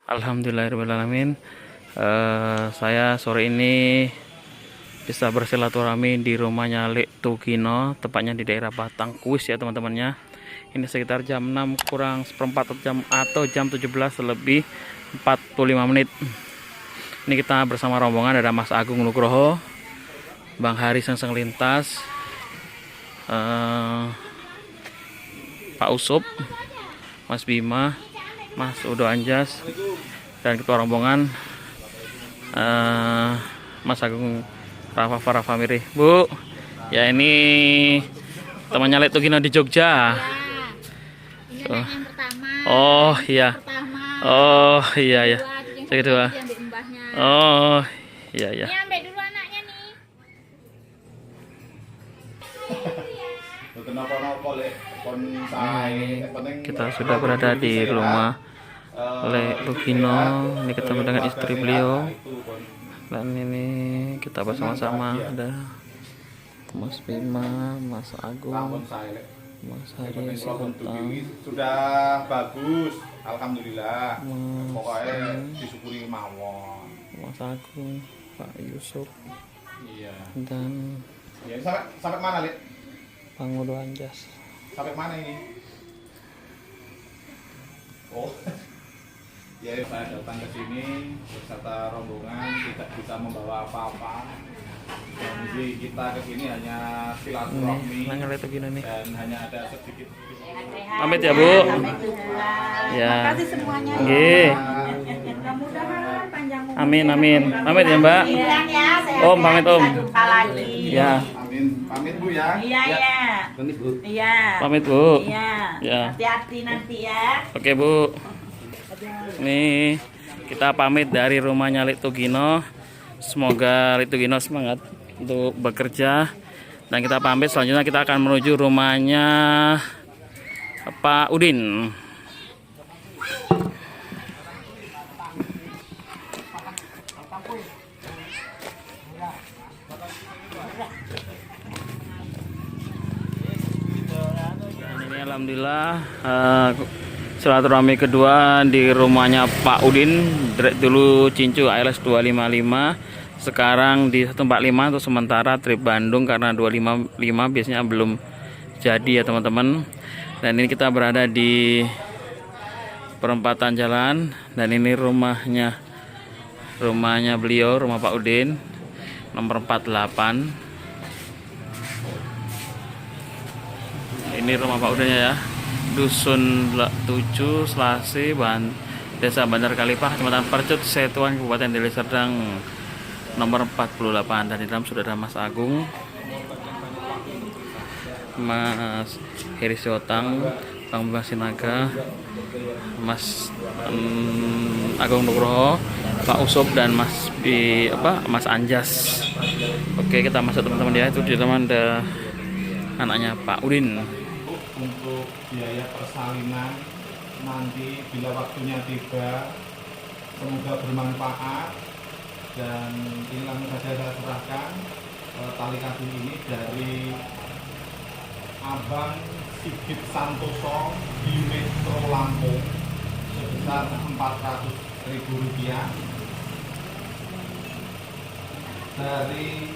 Alhamdulillahirrahmanirrahim. Saya sore ini bisa bersilaturahmi di rumahnya Lek Tugino, tepatnya di daerah Batang Kuis ya teman-temannya. Ini sekitar jam 6 kurang seperempat atau jam 17 lebih 45 menit. Ini kita bersama rombongan, ada Mas Agung Nugroho, Bang Hari Sengseng Lintas, Pak Usup, Mas Bima, Mas Udo Anjas, dan ketua rombongan Mas Agung Rafa Famiri. Bu, ya ini temannya Lek Tugino di Jogja. Ini yang pertama. Oh iya. Oh iya ya. Kedua. Oh iya ya. Ini ambil dulu anaknya nih. Kita sudah berada di rumah Lek Tugino. Ini ketemu dengan istri beliau. Dan ini kita bersama-sama, ada Mas Bima, Mas Agung, Mas Hari Sihotang. Sudah bagus, alhamdulillah. Pokoknya disyukuri mawon. Mas Agung, Pak Yusuf, Iya. dan Ya, sampai mana, Lek? Bang Udo Anjas. Sampai mana ini? Oh. Ya, saya datang ke sini beserta rombongan, tidak bisa membawa apa-apa. Jadi kita ke sini hanya silaturahmi Nanya Lek Tugino nih. dan hanya ada sedikit. Pamit ya, Bu. Ya. Makasih semuanya. Nggih. Mudah-mudahan panjang umur. Amin. Pamit ya, Mbak. Bilang ya, saya Om, pamit, Om. jumpa lagi. Ya, Amin, pamit Bu ya. Iya. Pamit Bu. Iya. pamit, Bu. Iya. Ya. Hati-hati nanti ya. Oke, Bu. Nih, kita pamit dari rumahnya Lek Tugino. Semoga Lek Tugino semangat untuk bekerja. Dan kita pamit, selanjutnya kita akan menuju rumahnya Pak Udin. Ini alhamdulillah silaturahmi kedua di rumahnya Pak Udin, direct dulu Cincu ALS 255, sekarang di 145 untuk sementara trip Bandung karena 255 biasanya belum jadi ya teman-teman. Dan ini kita berada di perempatan jalan, dan ini rumahnya beliau, rumah Pak Udin nomor 48. Ini rumah Pak Udin ya, Dusun 7 Selasi, Desa Bandar Kalipah, Kecamatan Percut, Setuan, Kabupaten Deli Serdang, nomor 48. Dan di dalam sudah ada Mas Agung, Mas Heri Sihotang, Bang Bima Sinaga, Mas Agung Nugroho, Pak Usup, dan Mas Anjas. Oke, kita masuk teman-teman ya. Itu di dalam ada anaknya Pak Udin. Untuk biaya persalinan nanti bila waktunya tiba, semoga bermanfaat. Dan ini langsung saja saya serahkan tali kadung ini dari Abang Sigit Santoso di Metro Lampung sebesar Rp400.000. Dari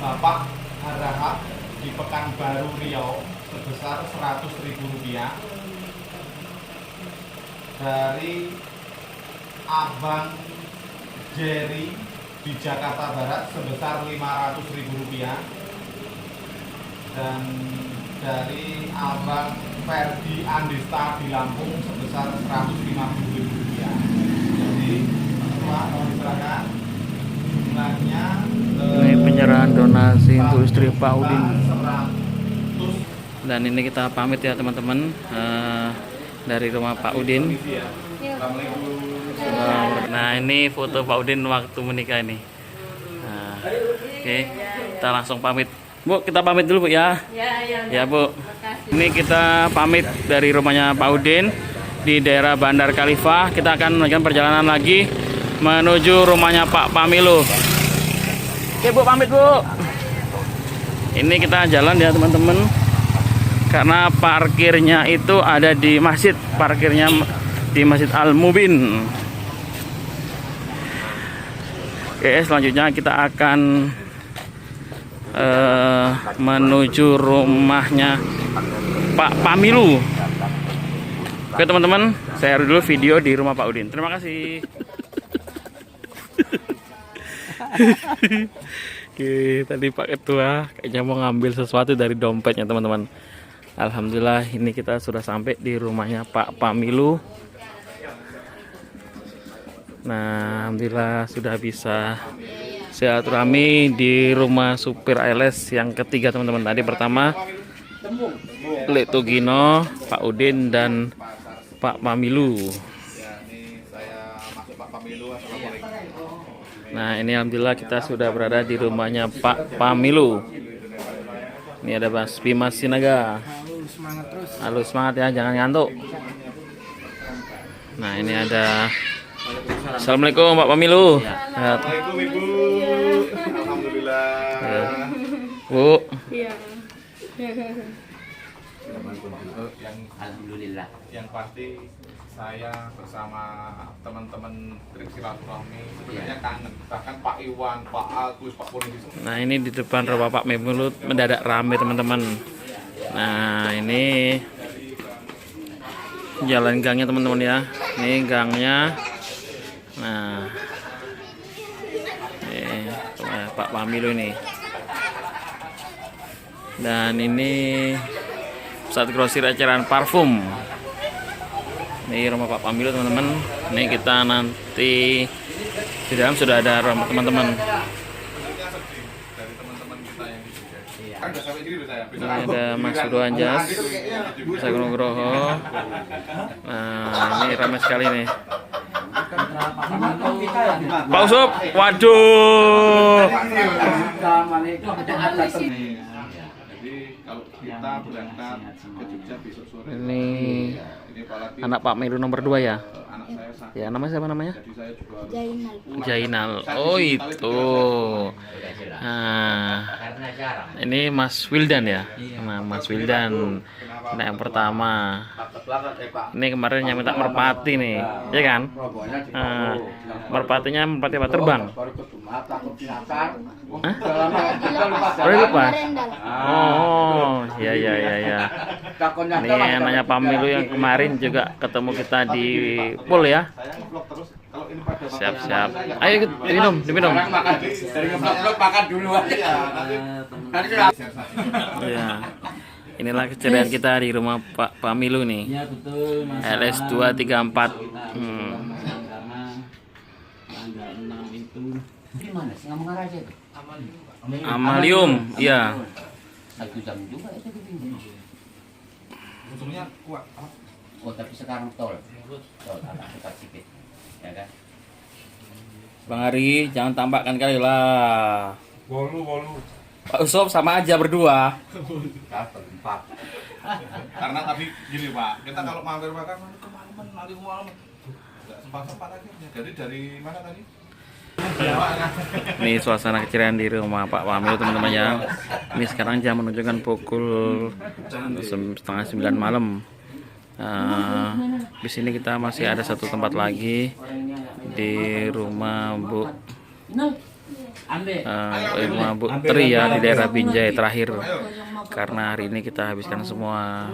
Bapak Harahap di Pekanbaru Riau sebesar Rp100.000. Dari Abang Jerry di Jakarta Barat sebesar Rp500.000. Dan dari Abang Ferdi Andista di Lampung sebesar Rp150.000. Jadi semua mau diserahkan jumlahnya. Ini penyerahan donasi untuk istri Pak Udin. Dan ini kita pamit ya teman-teman, dari rumah Pak Udin. Nah, ini foto Pak Udin waktu menikah ini. Nah, oke, kita langsung pamit. Bu, kita pamit dulu Bu ya. Ya Bu. Ini kita pamit dari rumahnya Pak Udin di daerah Bandar Kalipah. Kita akan melanjutkan perjalanan lagi menuju rumahnya Pak Pamilu. Oke Bu, pamit Bu. Ini kita jalan ya teman-teman, karena parkirnya itu ada di masjid, parkirnya di Masjid Al Mubin. Oke, selanjutnya kita akan menuju rumahnya Pak Pamilu. Oke teman-teman, saya dulu video di rumah Pak Udin. Terima kasih. Oke, tadi Pak Ketua kayaknya mau ngambil sesuatu dari dompetnya teman-teman. Alhamdulillah ini kita sudah sampai di rumahnya Pak Pamilu. Nah, alhamdulillah sudah bisa silaturahmi di rumah supir ALS yang ketiga teman-teman. Tadi pertama Lek Tugino, Pak Udin dan Pak Pamilu. Nah ini alhamdulillah kita sudah berada di rumahnya Pak Pamilu. Ini ada Mas Bima Sinaga. Halo semangat ya, jangan ngantuk. Nah ini ada. Assalamualaikum Pak Pamilu. Assalamualaikum Ibu. Alhamdulillah. Bu. Iya. Alhamdulillah. Yang pasti saya bersama teman-teman trik silaturahmi sebenarnya kangen. Bahkan Pak Iwan, Pak Agus, Pak Polisi. Nah ini di depan rumah Pak Pamilu mendadak rame teman-teman. Nah ini jalan gangnya teman-teman ya. Ini gangnya. Nah ini Pak Pamilu ini. Dan ini pusat grosir eceran parfum. Ini rumah Pak Pamilu teman-teman. Ini kita nanti di dalam sudah ada rumah teman-teman. Ini ada Mas Sudo Anjas, Mas Agung Nugroho. Nah ini ramai sekali nih. Pak Usup, waduh. Kalau kita berangkat ke Jogja besok sore. Ini anak Pak Pamilu nomor 2 ya? Anak saya Ya, namanya siapa namanya? jadi saya juga harus Jainal. Oh itu. Nah, ini Mas Wildan ya? Nah, Mas Wildan. Nah, yang pertama. Ini kemarin yang minta merpati nih, ya kan? Nah, merpatinya merpati apa terbang? Hah? Oh, lupa. Oh, ya. Ini nanya Pamilu yang kemarin juga ketemu kita di pool ya. Siap. Ayo diminum. Makan dulu aja. Ya. Inilah keceriaan kita di rumah Pak Pamilu nih. Iya betul. LS 234. Karena tanggal 6 itu. Di mana sih ngomong aja itu? Amalium, iya. 1 jam juga itu di usulnya kuat. Oh tapi sekarang tol agak dekat sedikit, ya kan? Bang Ari, jangan tambahkan kali lah. Bolu. Pak Usop sama aja berdua. Karena tadi gini Pak, kita kalau mampir makan kemalaman, nanti kemalaman. Enggak sempat akhirnya. Jadi dari mana tadi? Ini suasana keceriaan di rumah Pak Pamilu teman-teman ya. Ini sekarang jam menunjukkan pukul 8:30 malam. Di sini kita masih ada satu tempat lagi di rumah Bu Tri ya, di daerah Binjai terakhir. Karena hari ini kita habiskan semua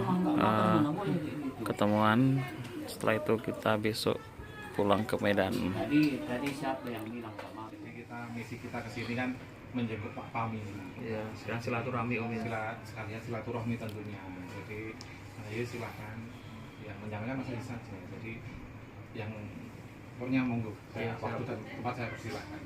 ketemuan. Setelah itu kita besok pulang ke Medan. Tadi siapa yang bilang sama? Misi kita ke sini kan menjemput Pak Pamilu. Ya, sekarang silaturahmi Om ya. Sekalian silaturahmi tentunya. Jadi ayo silakan. Yang menjalankan masih saja. Jadi yang pokoknya monggo. Saya waktu dan tempat saya persilahkan.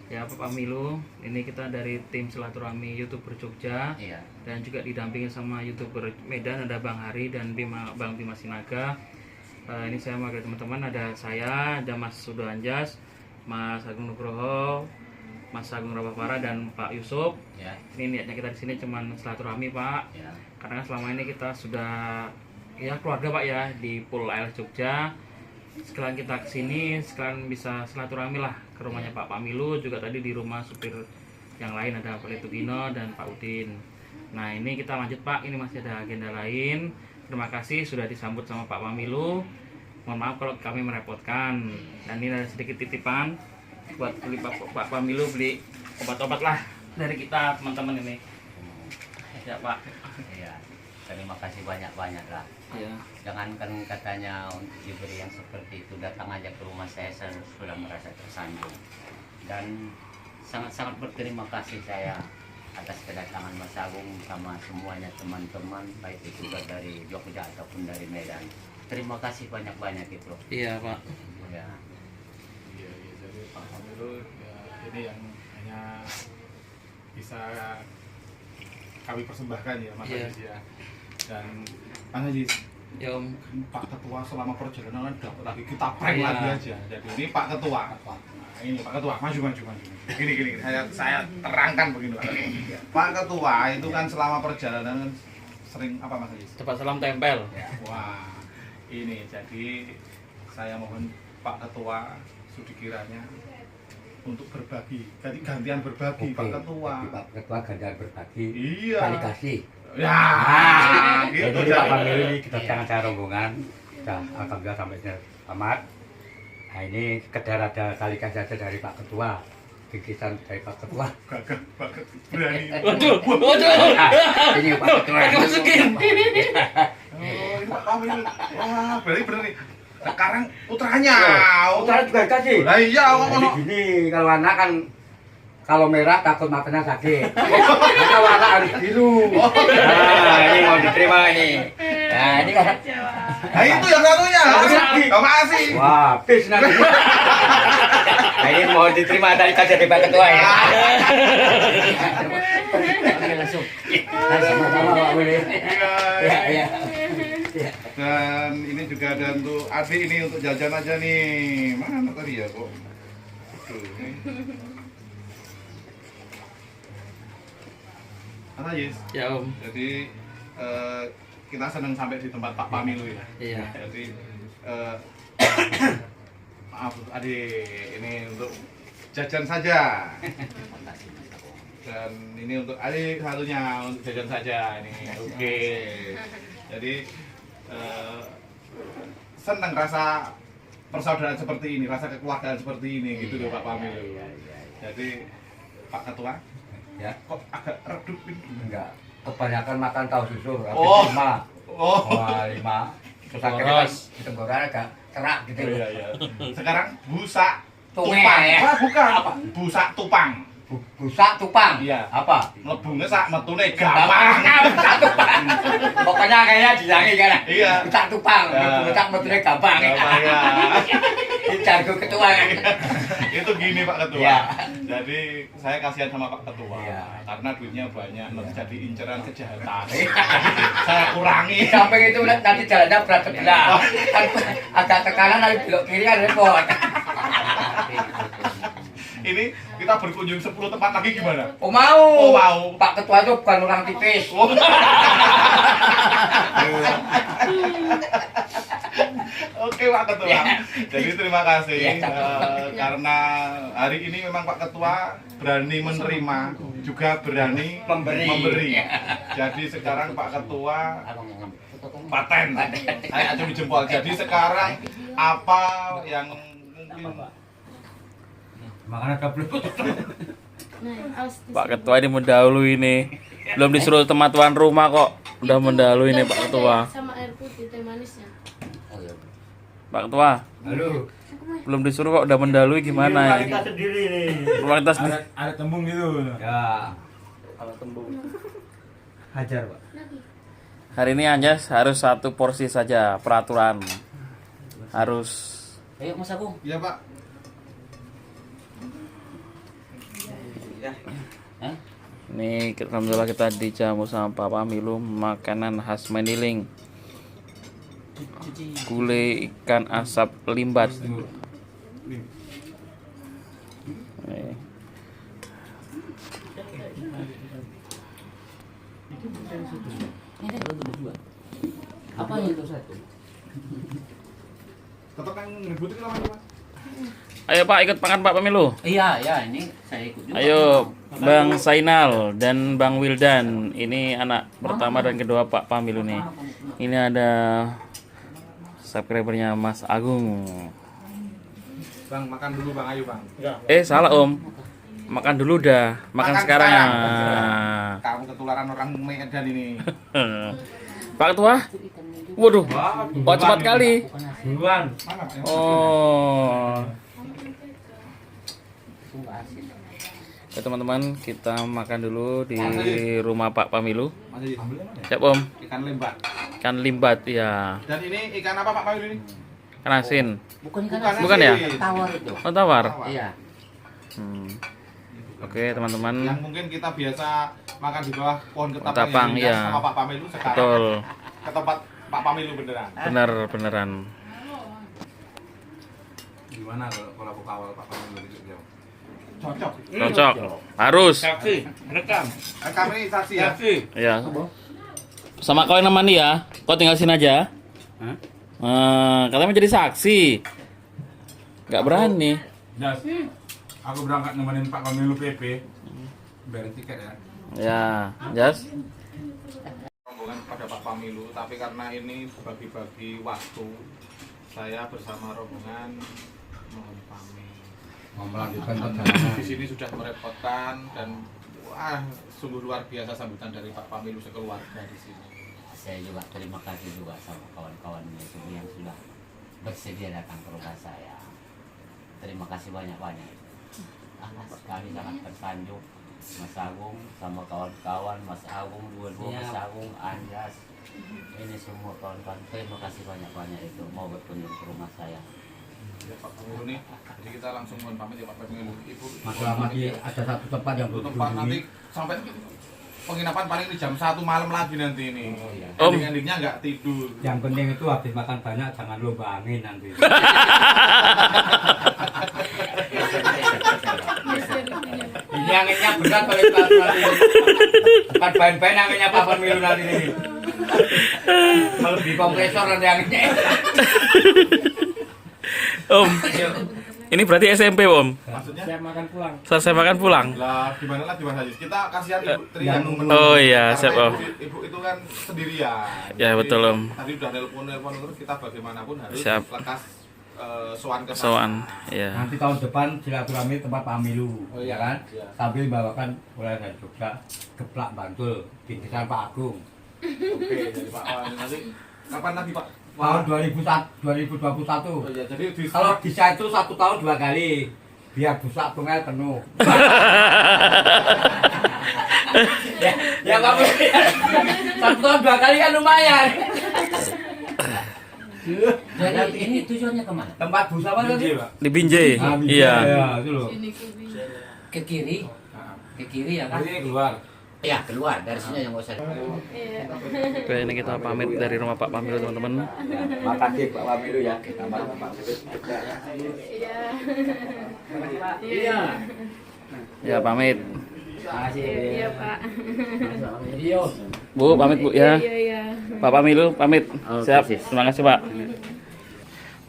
Ya Pak Pamilu, ini kita dari tim silaturahmi YouTuber Jogja. Iya. Dan juga didampingi sama YouTuber Medan, ada Bang Hari dan Bang Bima Sinaga. Ini saya mewakili teman-teman, ada saya, ada Mas Sudo Anjas, Mas Agung Nugroho, Mas Agung Rabapara dan Pak Yusuf. Ya. Ini niatnya kita di sini cuman silaturahmi Pak. Ya. Karena selama ini kita sudah ya keluarga Pak ya di Pool ALS Jogja. Sekalian kita kesini, sekalian bisa silaturahmi lah ke rumahnya Pak Pamilu, juga tadi di rumah supir yang lain ada Pak Letugino dan Pak Udin. Nah ini kita lanjut Pak, ini masih ada agenda lain. Terima kasih sudah disambut sama Pak Pamilu. Mohon maaf kalau kami merepotkan. Dan ini ada sedikit titipan buat beli Pak Pamilu, beli obat-obat lah dari kita teman-teman ini. Ya Pak. Iya. Terima kasih banyak-banyak lah. Ya. Jangankan katanya diberi yang seperti itu, datang aja ke rumah saya sudah merasa tersanjung. Dan sangat-sangat berterima kasih saya atas kedatangan Mas Agung sama semuanya teman-teman, baik itu dari Jogja ataupun dari Medan. Terima kasih banyak-banyak itu. Iya Pak. Ya. Iya, jadi Pak Pamilu ya, ini yang hanya bisa kami persembahkan ya Mas Iya. Haji ya. Dan Mas Haji, Ya Om. Pak Ketua selama perjalanan dapat lagi kita prank Iya. lagi aja. Jadi ini Pak Ketua. Nah, ini Pak Ketua, maju. Gini, saya terangkan begini Pak Ketua. Pak Ketua itu kan selama perjalanan sering apa Mas Haji? Cepat salam tempel. Wah, ini jadi saya mohon Pak Ketua sudi kiranya untuk berbagi, jadi gantian berbagi Pak Ketua. Pak Ketua gantian berbagi. Iya. Kali kasih. Ya, gitu Jadi Pak jadi. Pamilu ini kedatangan saya rombongan. Sudah alhamdulillah sampai selamat. Nah ini sekedar ada kali kasih saja dari Pak Ketua. Bingkisan dari Pak Ketua. Gagah banget berani. Waduh. Nah, ini Pak Ketua. Masukin. Oh, ini Pak Pamilu. Wah, berarti bener nih. Sekarang putranya. Putra juga kasih. Lah iya kok Jadi ono. gini, kalau anak kan kalau merah takut matanya sakit. Kalau anak harus biru. Nah, ini mau diterima ini. Nah, ini kan. Nah, itu yang satunya. Makasih. Wah, habis nanti. Nah, ini mau diterima dari kasih dari Pak Ketua ya. Oke, langsung. Sama-sama Pak Willy. Ya, ya. Dan ini juga ada untuk adik ini untuk jajan aja nih. Mana tadi ya kok? Tuh, ini. Mana Yis? Ya Om. Jadi kita senang sampai di tempat Pak Pamilu ya. Iya. Jadi maaf adik, ini untuk jajan saja. Dan ini untuk adik satunya untuk jajan saja ini. Oke. Jadi senang rasa persaudaraan seperti ini, rasa kekeluargaan seperti ini gitu loh Pak Pamilu. Jadi Pak Ketua, Ya, kok agak redup ini? enggak. Kebanyakan makan tahu susu, habis Oh. 5. Oh, Wah, 5. Terus akhirnya kan Boros. di tenggorokan agak kerak gitu. iya iya. Sekarang busa Tunge, tupang. ya? Wah, bukan. Busa tupang. Busak tupang. Iya. Apa? Mlebu ngesak metune gampang. Busak tupang. Pokoknya kayaknya dilangi kan. Iya. Busak tupang. Ya. Busak betulnya gampang. Gampang ya. Ini jargo ketua kan. Itu gini Pak Ketua. Iya. Jadi saya kasihan sama Pak Ketua Iya. karena duitnya banyak, nanti jadi inceran kejahatan. Saya kurangi. Di samping itu nanti jalannya berat sebelah. Kan agak ke kanan nanti belok kiri kan repot. Ini kita berkunjung 10 tempat lagi gimana? Oh mau. Oh, mau. Pak Ketua itu bukan orang tipis. Oh. Oke Pak Ketua. Jadi terima kasih Iya, karena hari ini memang Pak Ketua berani menerima juga berani Memberi. Jadi sekarang Pak Ketua Abang yang ngambil. paten. Saya acungi jempol. Jadi sekarang apa yang mungkin Makanya gablek. Pak Ketua ini mendahului ini. Belum disuruh teman tuan rumah kok. Udah mendahului ini Pak Ketua. Sama air putih teh manisnya. Oh iya. Pak Ketua, Halo. belum disuruh kok udah mendahului gimana ini? Kita sendiri nih. Rumah kita sendiri. Ada tembung gitu. Ya. Kalau tembung. Hajar, Pak. Lagi. Hari ini Anjas harus 1 porsi saja peraturan. Harus. Ayo Mas Agung. ya Pak? Hah? Ini alhamdulillah kita dijamu sama Pak Pamilu makanan khas Maniling. Gulai ikan asap limbat. Nih. Ini ada dua. Apa yang itu satu? Tetap yang ngeributin sama Mas. Ayo Pak ikut makan Pak Pamilu. Iya, ya ini saya ikut juga. Ayo Bang Sainal dan Bang Wildan. Ini anak pertama dan kedua Pak Pamilu nih. Ini ada subscribernya Mas Agung. Bang, makan dulu Bang, ayo Bang. Salah Om. Makan dulu dah. Makan sekarang. Kamu ketularan orang Medan ini. Pak Ketua. Waduh. Wah, cepat kali. Duluan. Oh. Ya teman-teman, kita makan dulu di rumah Pak Pamilu. Masih Siap Om. ikan lembat. Ikan limbat ya. Dan ini ikan apa Pak Pamilu ini? Ikan asin. Bukan ikan Bukan ya? asin. tawar itu. Oh, tawar. Iya. Oke teman-teman. Yang mungkin kita biasa makan di bawah pohon ketapang, Ketapang, yang diingat iya. sama Pak Pamilu sekarang Betul. ke tempat Pak Pamilu beneran. Beneran. Gimana kalau aku kawal Pak Pamilu gitu dia? Cocok. Cocok. Harus. Rekam. Rekam ini saksi ya. Ya. Sama kau yang nemani ya. Kau tinggal sini aja. Katanya menjadi saksi. Gak berani. Jas, aku berangkat nemenin Pak Pamilu PP. Bayar tiket ya. Ya, Jas. Rombongan pada Pak Pamilu, tapi karena ini bagi-bagi waktu, saya bersama rombongan mohon pamit. Mau melanjutkan perjalanan. Di sini sudah merepotkan dan wah sungguh luar biasa sambutan dari Pak Pamilu sekeluarga di sini. Saya juga terima kasih juga sama kawan-kawan yang sudah bersedia datang ke rumah saya. Terima kasih banyak-banyak. Sekali sangat tersanjung Mas Agung sama kawan-kawan, Mas Agung, dua-dua Mas Agung, Anjas, ini semua kawan-kawan. Terima kasih banyak-banyak itu mau berkunjung ke rumah saya. Ya Pak Pamilu nih, jadi kita langsung mohon pamit ya Pak Pamilu. Ibu, Masalah masih ada satu tempat yang belum tempat nanti dikunjungi. sampai penginapan paling di jam 1 malam lagi nanti ini. Oh, iya. Om. Ending-endingnya nggak tidur. Yang penting itu habis makan banyak jangan lomba angin nanti. Ini anginnya berat kalau itu nanti. Bukan bahan-bahan anginnya Pak Pamilu nanti ini. Kalau di kompresor nanti anginnya. Om. Ini berarti SMP Om. Maksudnya? Selesai makan pulang. Lah gimana lagi Mas Haji? Kita kasihan Ibu Tri yang menunggu. Oh iya, Karena siap Om. Ibu itu kan sendirian. Ya, Jadi, betul, Om. Tadi udah nelpon terus kita bagaimanapun harus Siap. lekas sowan ke sana. Soan. Ya. Nanti tahun depan silaturahmi tempat Pamilu, Oh, iya. ya kan? Iya. Sambil bawakan mulai dari Jogja geplak Bantul, bingkisan Pak Agung. Oke, jadi Pak nanti kapan lagi Pak? Tahun 2021. Oh iya, jadi di Kalau bisa itu 1 tahun 2 kali, biar busak tunggal penuh. ya Pak Pamilu. 1 tahun 2 kali kan lumayan. Jadi ini tujuannya kemana? Tempat busa apa tadi? Di Binjai. Ah, bisa, Iya. ya, itu loh. Ke kiri? Ke kiri ya kan? ini keluar. Ya keluar dari sini yang nggak usah. Oke, ini kita pamit dari rumah Pak Pamilu teman-teman. Makasih Pak Pamilu ya. Tambah Pak Pamilu. Iya. Ya, pamit. Iya, Pak. Bu, pamit Bu ya. Iya. Pak Pamilu pamit. Oke, Siap. sis. Terima kasih Pak.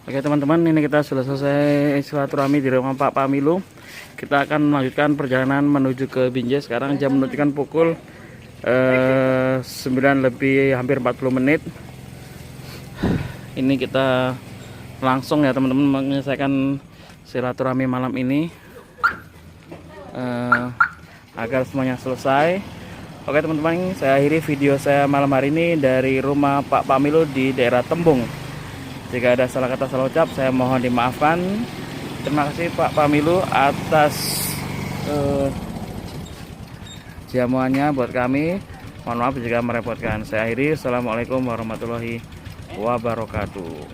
Oke teman-teman, ini kita sudah selesai silaturahmi di rumah Pak Pamilu. Kita akan melanjutkan perjalanan menuju ke Binjai. Sekarang jam menunjukkan pukul 9 lebih hampir 40 menit. Ini kita langsung ya teman-teman menyelesaikan silaturahmi malam ini agar semuanya selesai. Oke teman-teman, saya akhiri video saya malam hari ini dari rumah Pak Pamilu di daerah Tembung. Jika ada salah kata salah ucap, saya mohon dimaafkan. Terima kasih Pak Pamilu atas jamuannya buat kami. Mohon maaf jika merepotkan. Saya akhiri. Assalamualaikum warahmatullahi wabarakatuh.